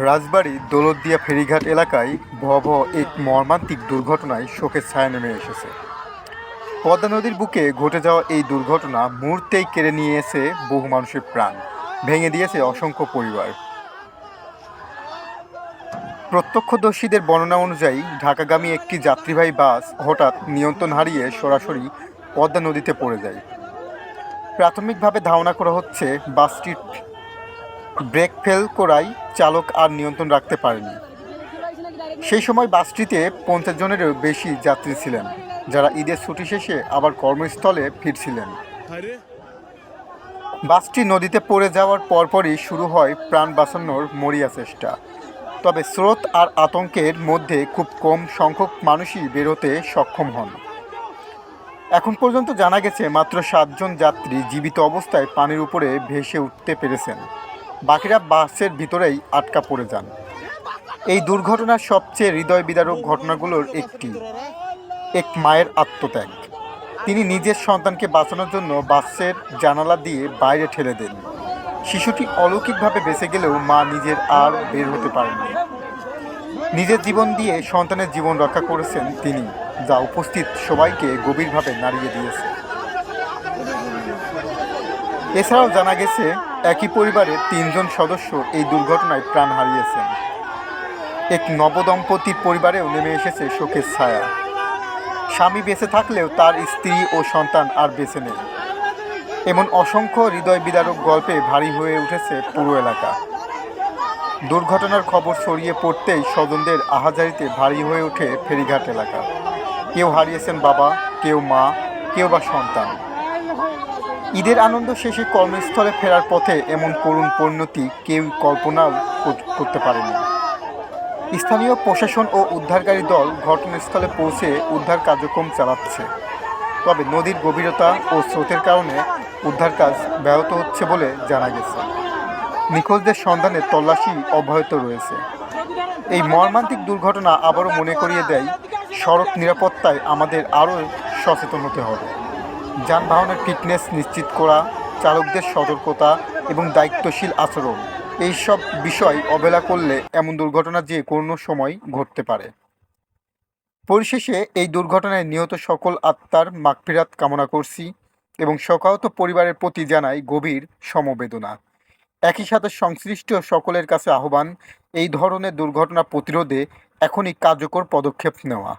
রাজবাড়ী দৌলতদিয়া ফেরিঘাট এলাকায় ভয়াবহ এক মর্মান্তিক দুর্ঘটনায় শোকের ছায়া নেমে এসেছে। পদ্মা নদীর বুকে ঘটে যাওয়া এই দুর্ঘটনা মুহূর্তেই কেড়ে নিয়েছে বহু মানুষের প্রাণ, ভেঙে দিয়েছে অসংখ্য পরিবার। প্রত্যক্ষদর্শীদের বর্ণনা অনুযায়ী ঢাকাগামী একটি যাত্রীবাহী বাস হঠাৎ নিয়ন্ত্রণ হারিয়ে সরাসরি পদ্মা নদীতে পড়ে যায়। প্রাথমিকভাবে ধারণা করা হচ্ছে বাসটির ব্রেক ফেল করায় চালক আর নিয়ন্ত্রণ রাখতে পারেনি। সেই সময় বাসটিতে 50 জনেরও বেশি যাত্রী ছিলেন, যারা ঈদের ছুটি শেষে আবার কর্মস্থলে ফিরছিলেন। বাসটি নদীতে পড়ে যাওয়ার পরপরই শুরু হয় প্রাণ বাঁচানোর মরিয়া চেষ্টা। তবে স্রোত আর আতঙ্কের মধ্যে খুব কম সংখ্যক মানুষই বেরোতে সক্ষম হন। এখন পর্যন্ত জানা গেছে মাত্র 7 জন যাত্রী জীবিত অবস্থায় পানির উপরে ভেসে উঠতে পেরেছেন, বাকিরা বাসের ভিতরেই আটকা পড়ে যান। এই দুর্ঘটনার সবচেয়ে হৃদয় বিদারক ঘটনাগুলোর একটি এক মায়ের আত্মত্যাগ। তিনি নিজের সন্তানকে বাঁচানোর জন্য বাসের জানালা দিয়ে বাইরে ঠেলে দেন। শিশুটি অলৌকিকভাবে বেঁচে গেলেও মা নিজের আর বের হতে পারেননি। নিজের জীবন দিয়ে সন্তানের জীবন রক্ষা করেছেন তিনি, যা উপস্থিত সবাইকে গভীরভাবে নাড়িয়ে দিয়েছে। এছাড়াও জানা গেছে একই পরিবারের 3 জন সদস্য এই দুর্ঘটনায় প্রাণ হারিয়েছেন। এক নবদম্পতির পরিবারেও নেমে এসেছে শোকের ছায়া। স্বামী বেঁচে থাকলেও তার স্ত্রী ও সন্তান আর বেঁচে নেই। এমন অসংখ্য হৃদয় বিদারক গল্পে ভারী হয়ে উঠেছে পুরো এলাকা। দুর্ঘটনার খবর ছড়িয়ে পড়তেই স্বজনদের আহাজারিতে ভারী হয়ে ওঠে ফেরিঘাট এলাকা। কেউ হারিয়েছেন বাবা, কেউ মা, কেউ বা সন্তান। ঈদের আনন্দ শেষে কর্মস্থলে ফেরার পথে এমন করুণ পরিণতি কেউ কল্পনাও করতে পারেনি। স্থানীয় প্রশাসন ও উদ্ধারকারী দল ঘটনাস্থলে পৌঁছে উদ্ধার কার্যক্রম চালাচ্ছে। তবে নদীর গভীরতা ও স্রোতের কারণে উদ্ধার কাজ ব্যাহত হচ্ছে বলে জানা গেছে। নিখোঁজদের সন্ধানে তল্লাশি অব্যাহত রয়েছে। এই মর্মান্তিক দুর্ঘটনা আবারও মনে করিয়ে দেয়, সড়ক নিরাপত্তায় আমাদের আরও সচেতন হতে হবে। যানবাহনের ফিটনেস নিশ্চিত করা, চালকদের সতর্কতা এবং দায়িত্বশীল আচরণ, এইসব বিষয় অবহেলা করলে এমন দুর্ঘটনা যে কোনো সময় ঘটতে পারে। পরিশেষে এই দুর্ঘটনায় নিহত সকল আত্মার মাগফিরাত কামনা করছি এবং শোকাহত পরিবারের প্রতি জানাই গভীর সমবেদনা। একই সাথে সংশ্লিষ্ট সকলের কাছে আহ্বান, এই ধরনের দুর্ঘটনা প্রতিরোধে এখনই কার্যকর পদক্ষেপ নেওয়া।